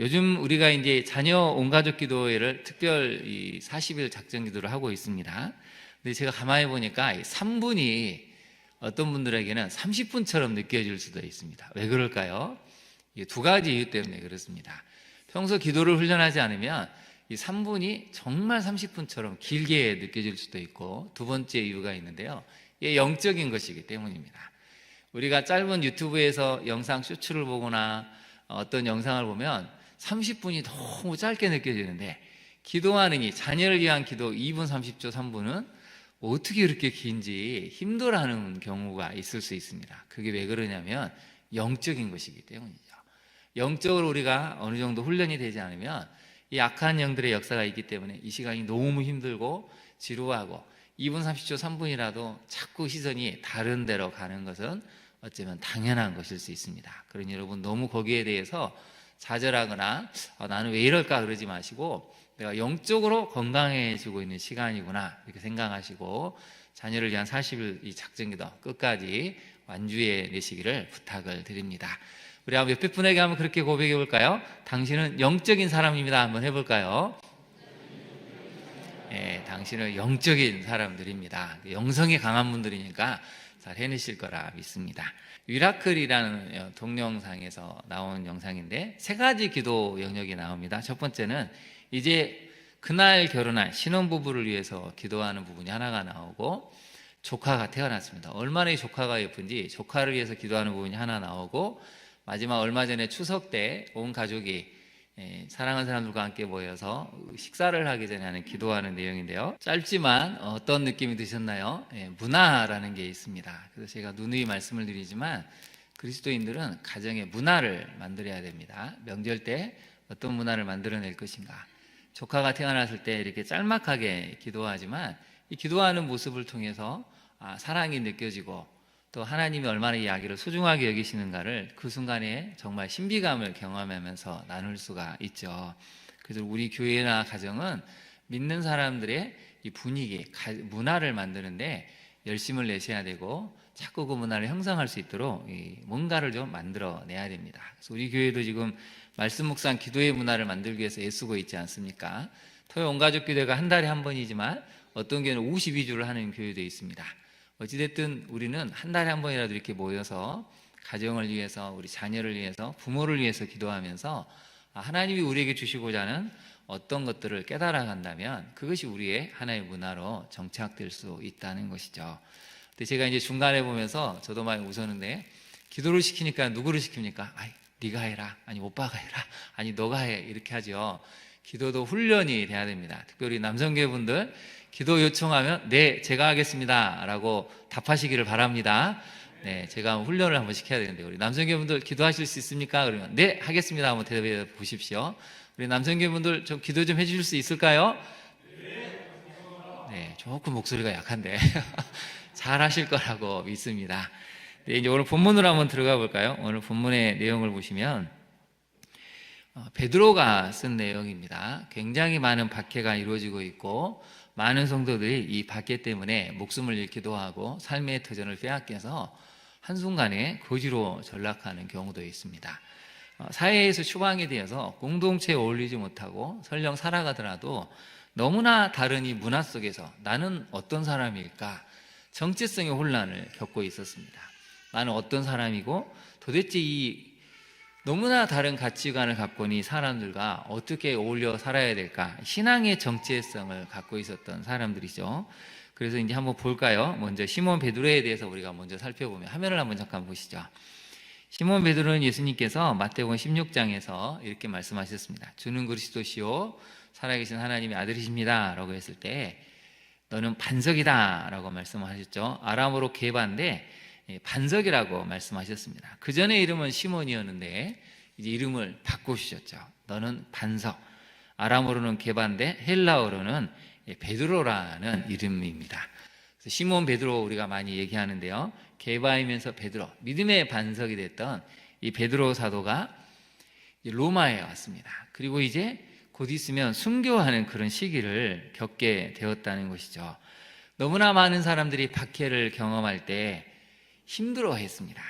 요즘 우리가 이제 자녀 온가족 기도회를 특별 이 40일 작정 기도를 하고 있습니다. 근데 제가 가만히 보니까 3분이 어떤 분들에게는 30분처럼 느껴질 수도 있습니다. 왜 그럴까요? 이게 두 가지 이유 때문에 그렇습니다. 평소 기도를 훈련하지 않으면 이 3분이 정말 30분처럼 길게 느껴질 수도 있고, 두 번째 이유가 있는데요. 이게 영적인 것이기 때문입니다. 우리가 짧은 유튜브에서 영상 쇼츠를 보거나 어떤 영상을 보면 30분이 너무 짧게 느껴지는데, 기도하는 이 자녀를 위한 기도 2분 30초 3분은 어떻게 그렇게 긴지 힘들어하는 경우가 있을 수 있습니다. 그게 왜 그러냐면 영적인 것이기 때문이죠. 영적으로 우리가 어느 정도 훈련이 되지 않으면 이 악한 영들의 역사가 있기 때문에 이 시간이 너무 힘들고 지루하고 2분 30초 3분이라도 자꾸 시선이 다른 데로 가는 것은 어쩌면 당연한 것일 수 있습니다. 그러니 여러분 너무 거기에 대해서 좌절하거나 나는 왜 이럴까 그러지 마시고, 내가 영적으로 건강해지고 있는 시간이구나 이렇게 생각하시고 자녀를 위한 40일 이 작정기도 끝까지 완주해 내시기를 부탁을 드립니다. 우리 한번 옆에 분에게 한번 그렇게 고백해 볼까요? 당신은 영적인 사람입니다. 한번 해볼까요? 네, 당신은 영적인 사람들입니다. 영성이 강한 분들이니까 잘 해내실 거라 믿습니다. 미라클이라는 동영상에서 나온 영상인데 세 가지 기도 영역이 나옵니다. 첫 번째는 이제 그날 결혼한 신혼부부를 위해서 기도하는 부분이 하나가 나오고, 조카가 태어났습니다. 얼마나 이 조카가 예쁜지 조카를 위해서 기도하는 부분이 하나 나오고, 마지막 얼마 전에 추석 때 온 가족이 사랑하는 사람들과 함께 모여서 식사를 하기 전에 하는 기도하는 내용인데요. 짧지만 어떤 느낌이 드셨나요? 문화라는 게 있습니다. 그래서 제가 누누이 말씀을 드리지만 그리스도인들은 가정의 문화를 만들어야 됩니다. 명절 때 어떤 문화를 만들어낼 것인가. 조카가 태어났을 때 이렇게 짤막하게 기도하지만 이 기도하는 모습을 통해서 사랑이 느껴지고 또 하나님이 얼마나 이 아기를 소중하게 여기시는가를 그 순간에 정말 신비감을 경험하면서 나눌 수가 있죠. 그래서 우리 교회나 가정은 믿는 사람들의 이 분위기, 문화를 만드는데 열심을 내셔야 되고, 자꾸 그 문화를 형성할 수 있도록 뭔가를 좀 만들어내야 됩니다. 그래서 우리 교회도 지금 말씀 묵상 기도의 문화를 만들기 위해서 애쓰고 있지 않습니까? 토요 온가족 기도회가 한 달에 한 번이지만 어떤 교회는 52주를 하는 교회도 있습니다. 어찌됐든 우리는 한 달에 한 번이라도 이렇게 모여서 가정을 위해서, 우리 자녀를 위해서, 부모를 위해서 기도하면서 하나님이 우리에게 주시고자 하는 어떤 것들을 깨달아 간다면 그것이 우리의 하나의 문화로 정착될 수 있다는 것이죠. 근데 제가 이제 중간에 보면서 저도 많이 웃었는데, 기도를 시키니까 누구를 시킵니까? 네가 해라, 아니 오빠가 해라, 아니 너가 해, 이렇게 하죠. 기도도 훈련이 돼야 됩니다. 특별히 남성교회분들 기도 요청하면 네 제가 하겠습니다 라고 답하시기를 바랍니다. 네, 제가 훈련을 한번 시켜야 되는데, 우리 남성교회분들 기도하실 수 있습니까? 그러면 네 하겠습니다 한번 대답해 보십시오. 우리 남성교회분들 좀 기도 좀 해주실 수 있을까요? 네, 조금 목소리가 약한데 잘 하실 거라고 믿습니다. 네, 이제 오늘 본문으로 한번 들어가 볼까요? 오늘 본문의 내용을 보시면 베드로가 쓴 내용입니다. 굉장히 많은 박해가 이루어지고 있고, 많은 성도들이 이 박해 때문에 목숨을 잃기도 하고 삶의 터전을 빼앗겨서 한순간에 거지로 전락하는 경우도 있습니다. 사회에서 추방에 대해서 공동체에 어울리지 못하고 설령 살아가더라도 너무나 다른 이 문화 속에서 나는 어떤 사람일까, 정체성의 혼란을 겪고 있었습니다. 나는 어떤 사람이고 도대체 이 너무나 다른 가치관을 갖고 있는 이 사람들과 어떻게 어울려 살아야 될까, 신앙의 정체성을 갖고 있었던 사람들이죠. 그래서 이제 한번 볼까요? 먼저 시몬 베드로에 대해서 우리가 먼저 살펴보면, 화면을 한번 잠깐 보시죠. 시몬 베드로는 예수님께서 마태복음 16장에서 이렇게 말씀하셨습니다. 주는 그리스도시요 살아계신 하나님의 아들이십니다 라고 했을 때, 너는 반석이다 라고 말씀하셨죠. 아람어로 게바인데 반석이라고 말씀하셨습니다. 그 전에 이름은 시몬이었는데 이제 이름을 바꾸셨죠. 너는 반석. 아람어로는 게바인데 헬라어로는 베드로라는 이름입니다. 그래서 시몬 베드로 우리가 많이 얘기하는데요. 게바이면서 베드로, 믿음의 반석이 됐던 이 베드로 사도가 로마에 왔습니다. 그리고 이제 곧 있으면 순교하는 그런 시기를 겪게 되었다는 것이죠. 너무나 많은 사람들이 박해를 경험할 때 힘들어했습니다.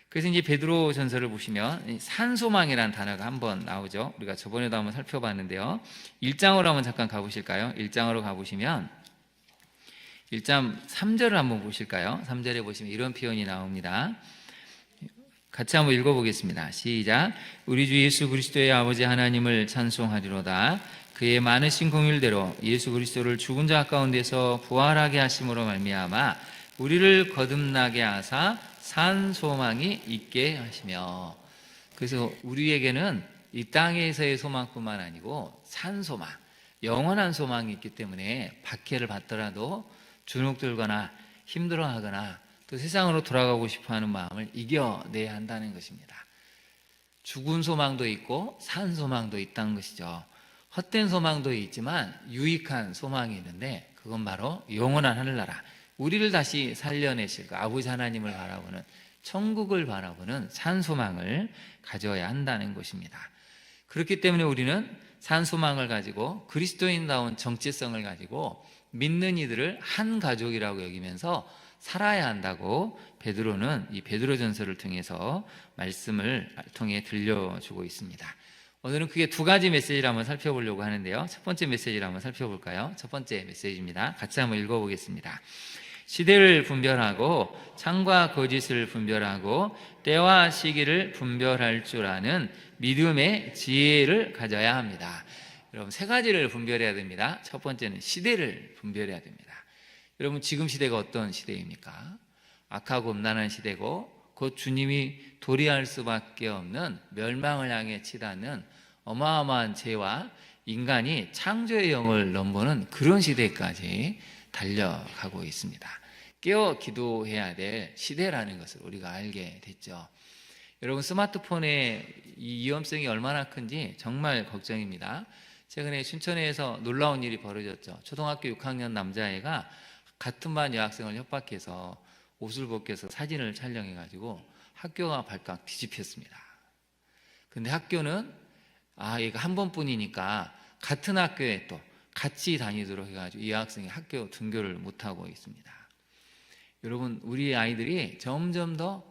그래서 이제 베드로 전서를 보시면 산소망이라는 단어가 한번 나오죠. 우리가 저번에도 한번 살펴봤는데요. 1장으로 한번 잠깐 가보실까요? 1장으로 가보시면 1장 3절을 한번 보실까요? 3절에 보시면 이런 표현이 나옵니다. 같이 한번 읽어보겠습니다. 시작. 우리 주 예수 그리스도의 아버지 하나님을 찬송하리로다. 그의 많으신 공일대로 예수 그리스도를 죽은 자 가운데서 부활하게 하심으로 말미암아 우리를 거듭나게 하사 산 소망이 있게 하시며. 그래서 우리에게는 이 땅에서의 소망뿐만 아니고 산 소망, 영원한 소망이 있기 때문에 박해를 받더라도 주눅들거나 힘들어하거나 또 세상으로 돌아가고 싶어하는 마음을 이겨내야 한다는 것입니다. 죽은 소망도 있고 산 소망도 있다는 것이죠. 헛된 소망도 있지만 유익한 소망이 있는데 그건 바로 영원한 하늘나라, 우리를 다시 살려내실 그 아버지 하나님을 바라보는, 천국을 바라보는 산소망을 가져야 한다는 것입니다. 그렇기 때문에 우리는 산소망을 가지고 그리스도인다운 정체성을 가지고 믿는 이들을 한 가족이라고 여기면서 살아야 한다고 베드로는 이 베드로전서를 통해서 말씀을 통해 들려주고 있습니다. 오늘은 그게 두 가지 메시지를 한번 살펴보려고 하는데요. 첫 번째 메시지를 한번 살펴볼까요? 첫 번째 메시지입니다. 같이 한번 읽어보겠습니다. 시대를 분별하고 참과 거짓을 분별하고 때와 시기를 분별할 줄 아는 믿음의 지혜를 가져야 합니다. 여러분, 세 가지를 분별해야 됩니다. 첫 번째는 시대를 분별해야 됩니다. 여러분, 지금 시대가 어떤 시대입니까? 악하고 음란한 시대고 곧 주님이 도리할 수밖에 없는 멸망을 향해 치닫는 어마어마한 죄와 인간이 창조의 영을 넘보는 그런 시대까지 달려가고 있습니다. 깨어 기도해야 될 시대라는 것을 우리가 알게 됐죠. 여러분, 스마트폰의 이 위험성이 얼마나 큰지 정말 걱정입니다. 최근에 춘천에서 놀라운 일이 벌어졌죠. 초등학교 6학년 남자애가 같은 반 여학생을 협박해서 옷을 벗겨서 사진을 촬영해가지고 학교가 발칵 뒤집혔습니다. 근데 학교는 얘가 한 번뿐이니까 같은 학교에 또 같이 다니도록 해가지고 이 여학생이 학교 등교를 못하고 있습니다. 여러분, 우리 아이들이 점점 더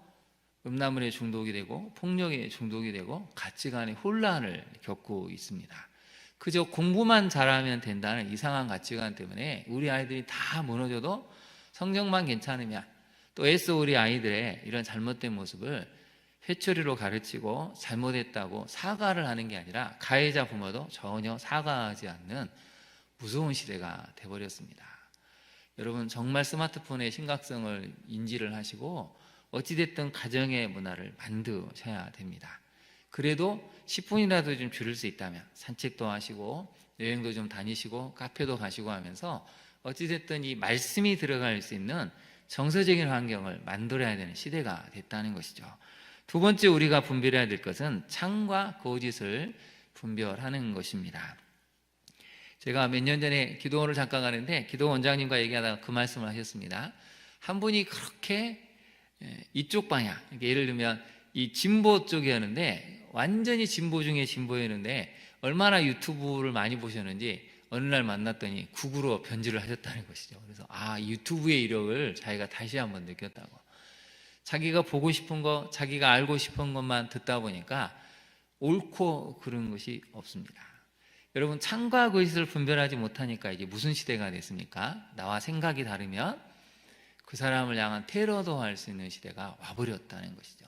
음란물에 중독이 되고 폭력에 중독이 되고 가치관의 혼란을 겪고 있습니다. 그저 공부만 잘하면 된다는 이상한 가치관 때문에 우리 아이들이 다 무너져도 성적만 괜찮으면 또 애써 우리 아이들의 이런 잘못된 모습을 회초리로 가르치고 잘못했다고 사과를 하는 게 아니라 가해자 부모도 전혀 사과하지 않는 무서운 시대가 돼버렸습니다. 여러분, 정말 스마트폰의 심각성을 인지를 하시고 어찌됐든 가정의 문화를 만드셔야 됩니다. 그래도 10분이라도 좀 줄일 수 있다면 산책도 하시고 여행도 좀 다니시고 카페도 가시고 하면서 어찌됐든 이 말씀이 들어갈 수 있는 정서적인 환경을 만들어야 되는 시대가 됐다는 것이죠. 두 번째 우리가 분별해야 될 것은 참과 거짓을 분별하는 것입니다. 제가 몇 년 전에 기도원을 잠깐 가는데 기도 원장님과 얘기하다가 그 말씀을 하셨습니다. 한 분이 그렇게 이쪽 방향, 예를 들면 이 진보 쪽이었는데 완전히 진보 중에 진보였는데 얼마나 유튜브를 많이 보셨는지 어느 날 만났더니 극우로 변질을 하셨다는 것이죠. 그래서 유튜브의 이력을 자기가 다시 한번 느꼈다고. 자기가 보고 싶은 거, 자기가 알고 싶은 것만 듣다 보니까 옳고 그런 것이 없습니다. 여러분, 참과 거짓을 분별하지 못하니까 이게 무슨 시대가 됐습니까? 나와 생각이 다르면 그 사람을 향한 테러도 할 수 있는 시대가 와버렸다는 것이죠.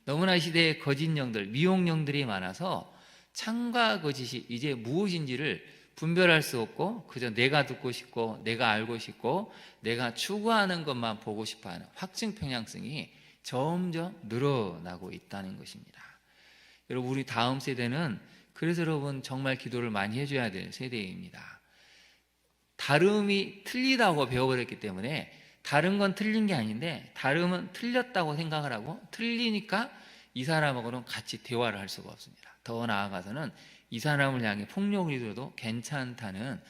너무나 이 시대에 거짓령들, 미혹령들이 많아서 참과 거짓이 이제 무엇인지를 분별할 수 없고 그저 내가 듣고 싶고 내가 알고 싶고 내가 추구하는 것만 보고 싶어하는 확증 편향성이 점점 늘어나고 있다는 것입니다. 여러분, 우리 다음 세대는 그래서 여러분 정말 기도를 많이 해줘야 될 세대입니다. 다름이 틀리다고 배워버렸기 때문에 다른 건 틀린 게 아닌데 다름은 틀렸다고 생각을 하고 틀리니까 이 사람하고는 같이 대화를 할 수가 없습니다. 더 나아가서는 이 사람을 향해 폭력을 해도 괜찮다는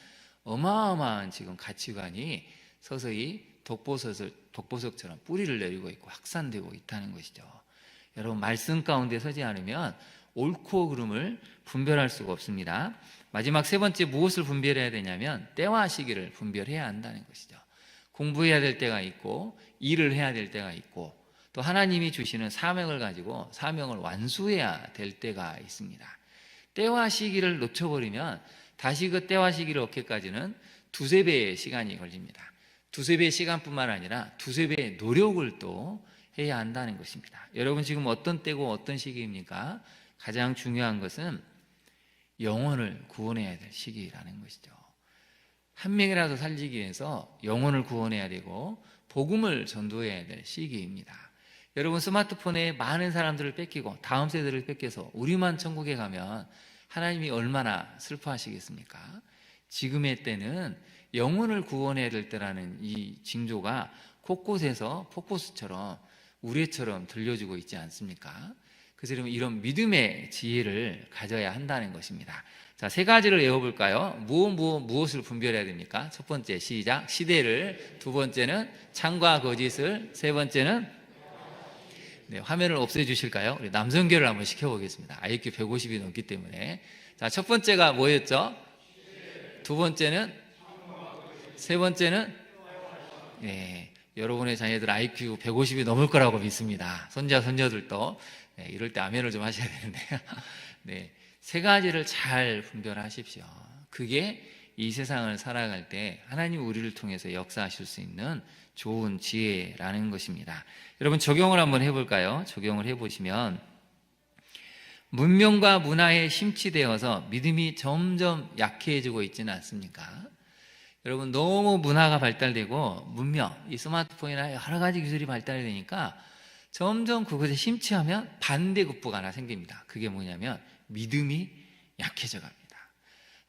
어마어마한 지금 가치관이 서서히 독보석처럼 뿌리를 내리고 있고 확산되고 있다는 것이죠. 여러분, 말씀 가운데 서지 않으면 옳고 그름을 분별할 수가 없습니다. 마지막 세 번째 무엇을 분별해야 되냐면 때와 시기를 분별해야 한다는 것이죠. 공부해야 될 때가 있고 일을 해야 될 때가 있고 또 하나님이 주시는 사명을 가지고 사명을 완수해야 될 때가 있습니다. 때와 시기를 놓쳐버리면 다시 그 때와 시기를 얻기까지는 두세 배의 시간이 걸립니다. 두세 배의 시간뿐만 아니라 두세 배의 노력을 또 해야 한다는 것입니다. 여러분 지금 어떤 때고 어떤 시기입니까? 가장 중요한 것은 영혼을 구원해야 될 시기라는 것이죠. 한 명이라도 살리기 위해서 영혼을 구원해야 되고 복음을 전도해야 될 시기입니다. 여러분 스마트폰에 많은 사람들을 뺏기고 다음 세대를 뺏겨서 우리만 천국에 가면 하나님이 얼마나 슬퍼하시겠습니까? 지금의 때는 영혼을 구원해야 될 때라는 이 징조가 곳곳에서 폭포수처럼 우레처럼 들려주고 있지 않습니까? 그래서 여러분 이런 믿음의 지혜를 가져야 한다는 것입니다. 자, 세 가지를 외워볼까요? 무엇을 분별해야 됩니까? 첫 번째 시작, 시대를. 두 번째는 참과 거짓을. 세 번째는 화면을 없애주실까요? 우리 남성교를 한번 시켜보겠습니다. IQ 150이 넘기 때문에. 자, 첫 번째가 뭐였죠? 두 번째는? 세 번째는? 네, 여러분의 자녀들 IQ 150이 넘을 거라고 믿습니다. 손자, 손녀들도. 네, 이럴 때 아멘을 좀 하셔야 되는데요. 네, 세 가지를 잘 분별하십시오. 그게 이 세상을 살아갈 때 하나님 우리를 통해서 역사하실 수 있는 좋은 지혜라는 것입니다. 여러분 적용을 한번 해볼까요? 적용을 해보시면 문명과 문화에 심취되어서 믿음이 점점 약해지고 있지는 않습니까? 여러분 너무 문화가 발달되고 문명, 이 스마트폰이나 여러 가지 기술이 발달이 되니까 점점 그것에 심취하면 반대급부가 하나 생깁니다. 그게 뭐냐면 믿음이 약해져 갑니다.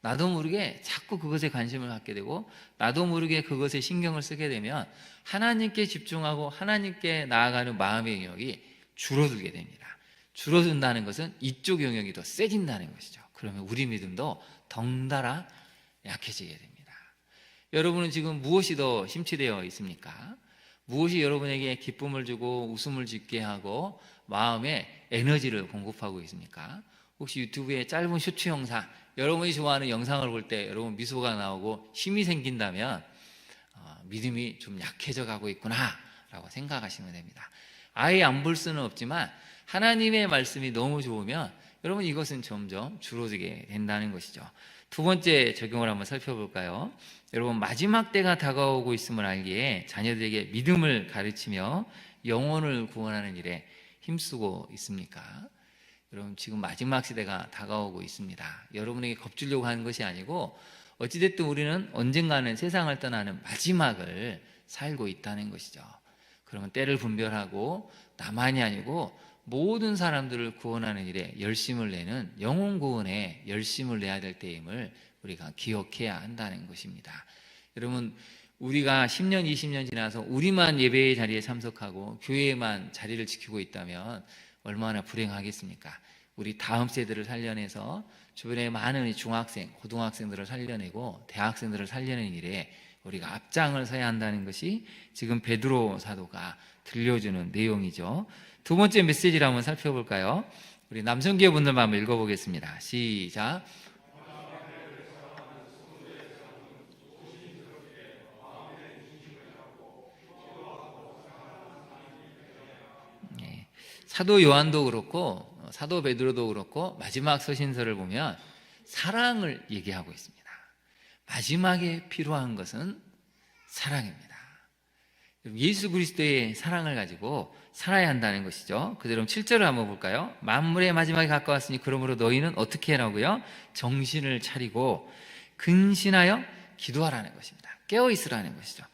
나도 모르게 자꾸 그것에 관심을 갖게 되고 나도 모르게 그것에 신경을 쓰게 되면 하나님께 집중하고 하나님께 나아가는 마음의 영역이 줄어들게 됩니다. 줄어든다는 것은 이쪽 영역이 더 세진다는 것이죠. 그러면 우리 믿음도 덩달아 약해지게 됩니다. 여러분은 지금 무엇이 더 심취되어 있습니까? 무엇이 여러분에게 기쁨을 주고 웃음을 짓게 하고 마음에 에너지를 공급하고 있습니까? 혹시 유튜브에 짧은 쇼츠 영상, 여러분이 좋아하는 영상을 볼 때 여러분 미소가 나오고 힘이 생긴다면 믿음이 좀 약해져 가고 있구나 라고 생각하시면 됩니다. 아예 안 볼 수는 없지만 하나님의 말씀이 너무 좋으면 여러분 이것은 점점 줄어들게 된다는 것이죠. 두 번째 적용을 한번 살펴볼까요? 여러분 마지막 때가 다가오고 있음을 알기에 자녀들에게 믿음을 가르치며 영혼을 구원하는 일에 힘쓰고 있습니까? 여러분 지금 마지막 시대가 다가오고 있습니다. 여러분에게 겁주려고 하는 것이 아니고 어찌됐든 우리는 언젠가는 세상을 떠나는 마지막을 살고 있다는 것이죠. 그러면 때를 분별하고 나만이 아니고 모든 사람들을 구원하는 일에 열심을 내는 영혼 구원에 열심을 내야 될 때임을 우리가 기억해야 한다는 것입니다. 여러분 우리가 10년, 20년 지나서 우리만 예배의 자리에 참석하고 교회에만 자리를 지키고 있다면 얼마나 불행하겠습니까? 우리 다음 세대를 살려내서 주변에 많은 중학생, 고등학생들을 살려내고 대학생들을 살려내는 일에 우리가 앞장을 서야 한다는 것이 지금 베드로 사도가 들려주는 내용이죠. 두 번째 메시지를 한번 살펴볼까요? 우리 남성교회 분들만 한번 읽어보겠습니다. 시작. 사도 요한도 그렇고 사도 베드로도 그렇고 마지막 서신서를 보면 사랑을 얘기하고 있습니다. 마지막에 필요한 것은 사랑입니다. 예수 그리스도의 사랑을 가지고 살아야 한다는 것이죠. 그대로 7절을 한번 볼까요? 만물의 마지막에 가까웠으니 그러므로 너희는 어떻게 하라고요? 정신을 차리고 근신하여 기도하라는 것입니다. 깨어 있으라는 것이죠.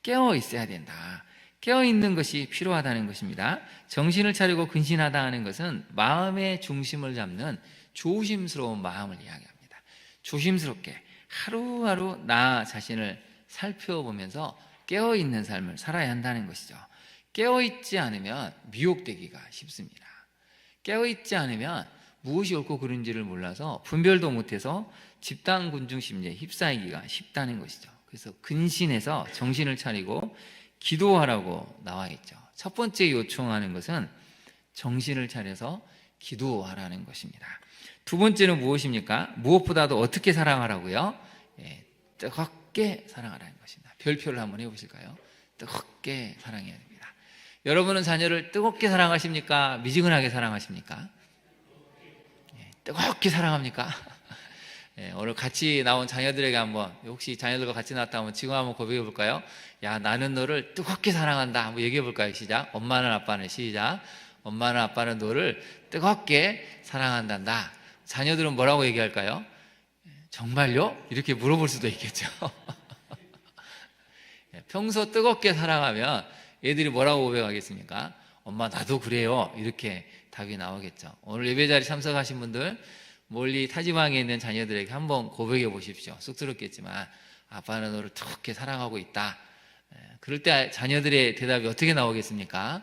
깨어 있어야 된다. 깨어있는 것이 필요하다는 것입니다. 정신을 차리고 근신하다 하는 것은 마음의 중심을 잡는 조심스러운 마음을 이야기합니다. 조심스럽게 하루하루 나 자신을 살펴보면서 깨어있는 삶을 살아야 한다는 것이죠. 깨어있지 않으면 미혹되기가 쉽습니다. 깨어있지 않으면 무엇이 옳고 그른지를 몰라서 분별도 못해서 집단 군중 심리에 휩싸이기가 쉽다는 것이죠. 그래서 근신해서 정신을 차리고 기도하라고 나와 있죠. 첫 번째 요청하는 것은 정신을 차려서 기도하라는 것입니다. 두 번째는 무엇입니까? 무엇보다도 어떻게 사랑하라고요? 뜨겁게 사랑하라는 것입니다. 별표를 한번 해보실까요? 뜨겁게 사랑해야 됩니다. 여러분은 자녀를 뜨겁게 사랑하십니까? 미지근하게 사랑하십니까? 뜨겁게 사랑합니까? 오늘 같이 나온 자녀들에게 한번, 혹시 자녀들과 같이 나왔다 하면 지금 한번 고백해 볼까요? 야, 나는 너를 뜨겁게 사랑한다. 한번 얘기해 볼까요? 시작. 엄마는 아빠는 시작. 엄마는 아빠는 너를 뜨겁게 사랑한단다. 자녀들은 뭐라고 얘기할까요? 정말요? 이렇게 물어볼 수도 있겠죠. 평소 뜨겁게 사랑하면 애들이 뭐라고 고백하겠습니까? 엄마 나도 그래요. 이렇게 답이 나오겠죠. 오늘 예배 자리 참석하신 분들 멀리 타지방에 있는 자녀들에게 한번 고백해 보십시오. 쑥스럽겠지만 아빠는 너를 뜨겁게 사랑하고 있다. 그럴 때 자녀들의 대답이 어떻게 나오겠습니까?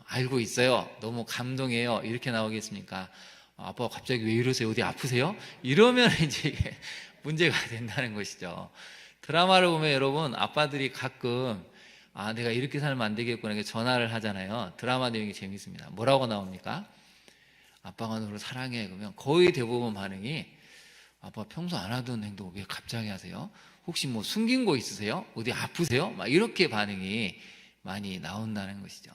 알고 있어요. 너무 감동해요. 이렇게 나오겠습니까? 아빠 갑자기 왜 이러세요? 어디 아프세요? 이러면 이제 이게 문제가 된다는 것이죠. 드라마를 보면 여러분 아빠들이 가끔 내가 이렇게 살면 안 되겠구나 이렇게 전화를 하잖아요. 드라마 내용이 재밌습니다. 뭐라고 나옵니까? 아빠가 너를 사랑해. 그러면 거의 대부분 반응이 아빠 평소 안 하던 행동 왜 갑자기 하세요? 혹시 뭐 숨긴 거 있으세요? 어디 아프세요? 막 이렇게 반응이 많이 나온다는 것이죠.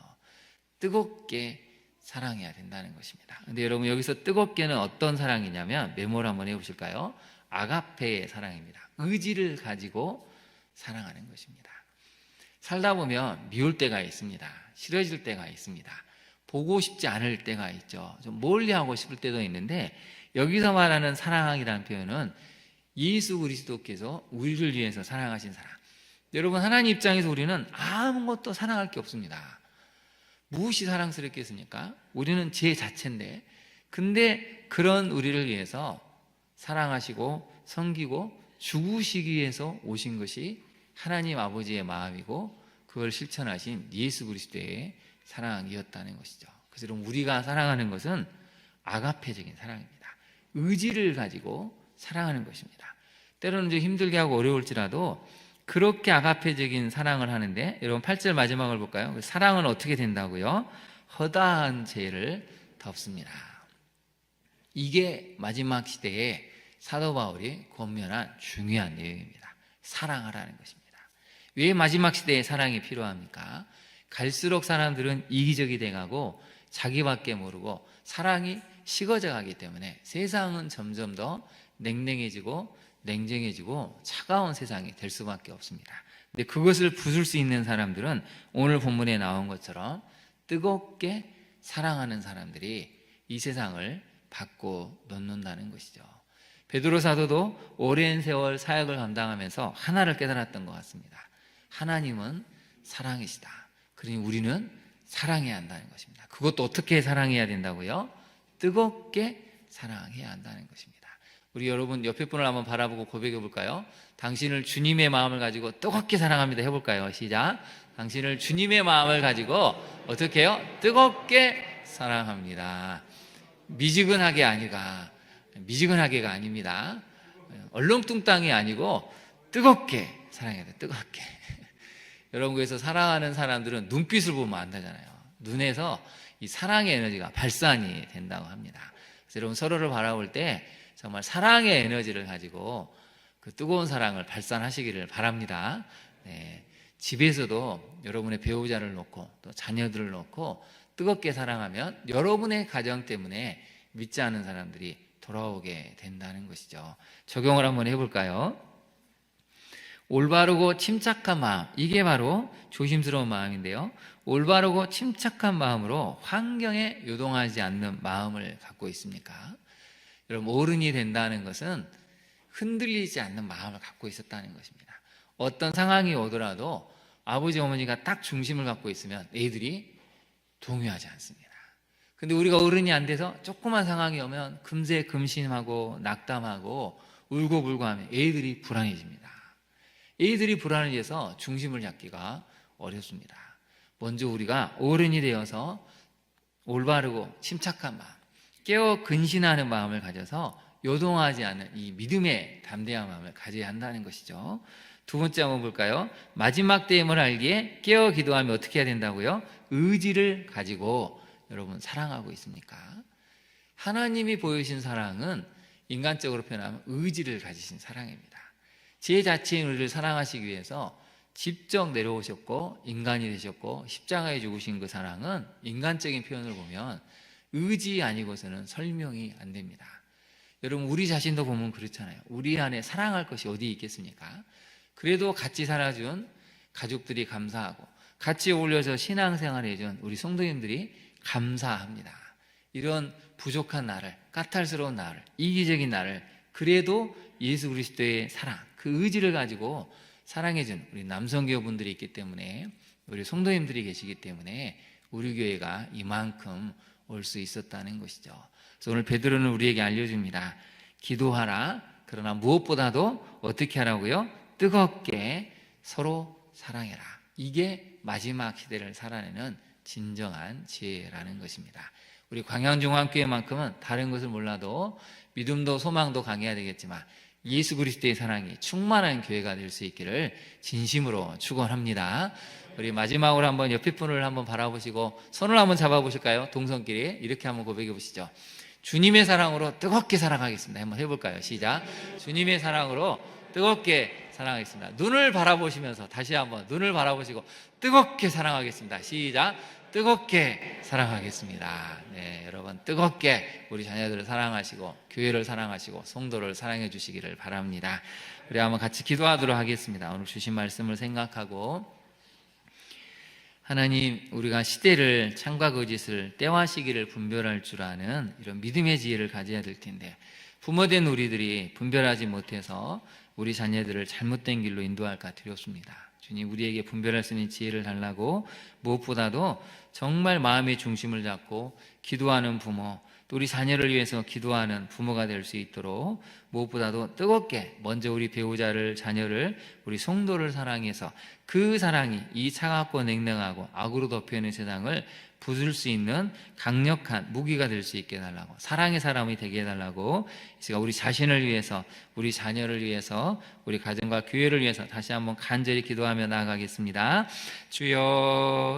뜨겁게 사랑해야 된다는 것입니다. 근데 여러분 여기서 뜨겁게는 어떤 사랑이냐면 메모를 한번 해보실까요? 아가페의 사랑입니다. 의지를 가지고 사랑하는 것입니다. 살다 보면 미울 때가 있습니다. 싫어질 때가 있습니다. 보고 싶지 않을 때가 있죠. 좀 멀리하고 싶을 때도 있는데 여기서 말하는 사랑이라는 표현은 예수 그리스도께서 우리를 위해서 사랑하신 사랑. 여러분 하나님 입장에서 우리는 아무것도 사랑할 게 없습니다. 무엇이 사랑스럽겠습니까? 우리는 제 자체인데 근데 그런 우리를 위해서 사랑하시고 섬기고 죽으시기 위해서 오신 것이 하나님 아버지의 마음이고 그걸 실천하신 예수 그리스도의 사랑이었다는 것이죠. 그래서 여러분 우리가 사랑하는 것은 아가페적인 사랑입니다. 의지를 가지고 사랑하는 것입니다. 때로는 좀 힘들게 하고 어려울지라도 그렇게 아가페적인 사랑을 하는데 여러분 8절 마지막을 볼까요? 사랑은 어떻게 된다고요? 허다한 죄를 덮습니다. 이게 마지막 시대에 사도 바울이 권면한 중요한 내용입니다. 사랑하라는 것입니다. 왜 마지막 시대에 사랑이 필요합니까? 갈수록 사람들은 이기적이 돼가고 자기밖에 모르고 사랑이 식어져 가기 때문에 세상은 점점 더 냉랭해지고 냉정해지고 차가운 세상이 될 수밖에 없습니다. 근데 그것을 부술 수 있는 사람들은 오늘 본문에 나온 것처럼 뜨겁게 사랑하는 사람들이 이 세상을 바꿔 놓는다는 것이죠. 베드로 사도도 오랜 세월 사역을 감당하면서 하나를 깨달았던 것 같습니다. 하나님은 사랑이시다. 그러니 우리는 사랑해야 한다는 것입니다. 그것도 어떻게 사랑해야 된다고요? 뜨겁게 사랑해야 한다는 것입니다. 우리 여러분 옆에 분을 한번 바라보고 고백해 볼까요? 당신을 주님의 마음을 가지고 뜨겁게 사랑합니다. 해볼까요? 시작. 당신을 주님의 마음을 가지고 어떻게 해요? 뜨겁게 사랑합니다. 미지근하게가 아닙니다. 얼렁뚱땅이 아니고 뜨겁게 사랑해야 돼요. 뜨겁게. 여러분 그래서 사랑하는 사람들은 눈빛을 보면 안다잖아요. 눈에서 이 사랑의 에너지가 발산이 된다고 합니다. 그래서 여러분 서로를 바라볼 때 정말 사랑의 에너지를 가지고 그 뜨거운 사랑을 발산하시기를 바랍니다. 네. 집에서도 여러분의 배우자를 놓고 또 자녀들을 놓고 뜨겁게 사랑하면 여러분의 가정 때문에 믿지 않는 사람들이 돌아오게 된다는 것이죠. 적용을 한번 해볼까요? 올바르고 침착한 마음, 이게 바로 조심스러운 마음인데요. 올바르고 침착한 마음으로 환경에 요동하지 않는 마음을 갖고 있습니까? 여러분 어른이 된다는 것은 흔들리지 않는 마음을 갖고 있었다는 것입니다. 어떤 상황이 오더라도 아버지 어머니가 딱 중심을 갖고 있으면 애들이 동요하지 않습니다. 근데 우리가 어른이 안 돼서 조그만 상황이 오면 금세 금심하고 낙담하고 울고불고 하면 애들이 불안해집니다. 애들이 불안해져서 중심을 잡기가 어렵습니다. 먼저 우리가 어른이 되어서 올바르고 침착한 마음, 깨어 근신하는 마음을 가져서 요동하지 않는 이 믿음의 담대한 마음을 가져야 한다는 것이죠. 두 번째 한번 볼까요? 마지막 때임을 알기에 깨어 기도하며 어떻게 해야 된다고요? 의지를 가지고 여러분 사랑하고 있습니까? 하나님이 보여주신 사랑은 인간적으로 표현하면 의지를 가지신 사랑입니다. 제 자체인 우리를 사랑하시기 위해서 직접 내려오셨고 인간이 되셨고 십자가에 죽으신 그 사랑은 인간적인 표현을 보면 의지 아니고서는 설명이 안 됩니다. 여러분, 우리 자신도 보면 그렇잖아요. 우리 안에 사랑할 것이 어디 있겠습니까? 그래도 같이 살아준 가족들이 감사하고 같이 어울려서 신앙생활을 해준 우리 성도님들이 감사합니다. 이런 부족한 나를, 까탈스러운 나를, 이기적인 나를 그래도 예수 그리스도의 사랑, 그 의지를 가지고 사랑해준 우리 남성교분들이 있기 때문에, 우리 성도님들이 계시기 때문에 우리 교회가 이만큼 올 수 있었다는 것이죠. 그래서 오늘 베드로는 우리에게 알려줍니다. 기도하라. 그러나 무엇보다도 어떻게 하라고요? 뜨겁게 서로 사랑해라. 이게 마지막 시대를 살아내는 진정한 지혜라는 것입니다. 우리 광양중앙교회만큼은 다른 것을 몰라도 믿음도 소망도 강해야 되겠지만 예수 그리스도의 사랑이 충만한 교회가 될 수 있기를 진심으로 축원합니다. 우리 마지막으로 한번 옆에 분을 한번 바라보시고 손을 한번 잡아보실까요? 동성끼리 이렇게 한번 고백해 보시죠. 주님의 사랑으로 뜨겁게 사랑하겠습니다. 한번 해볼까요? 시작. 주님의 사랑으로 뜨겁게 사랑하겠습니다. 눈을 바라보시면서 다시 한번 눈을 바라보시고 뜨겁게 사랑하겠습니다. 시작. 뜨겁게 사랑하겠습니다. 네, 여러분 뜨겁게 우리 자녀들을 사랑하시고 교회를 사랑하시고 성도를 사랑해 주시기를 바랍니다. 우리 한번 같이 기도하도록 하겠습니다. 오늘 주신 말씀을 생각하고, 하나님, 우리가 시대를 참과 거짓을 때와 시기를 분별할 줄 아는 이런 믿음의 지혜를 가져야 될 텐데, 부모된 우리들이 분별하지 못해서 우리 자녀들을 잘못된 길로 인도할까 두렵습니다. 주님, 우리에게 분별할 수 있는 지혜를 달라고, 무엇보다도 정말 마음의 중심을 잡고 기도하는 부모, 또 우리 자녀를 위해서 기도하는 부모가 될 수 있도록 무엇보다도 뜨겁게 먼저 우리 배우자를, 자녀를, 우리 성도를 사랑해서 그 사랑이 이 차갑고 냉랭하고 악으로 덮여있는 세상을 부술 수 있는 강력한 무기가 될 수 있게 해달라고, 사랑의 사람이 되게 해달라고, 제가 우리 자신을 위해서, 우리 자녀를 위해서, 우리 가정과 교회를 위해서 다시 한번 간절히 기도하며 나아가겠습니다. 주여.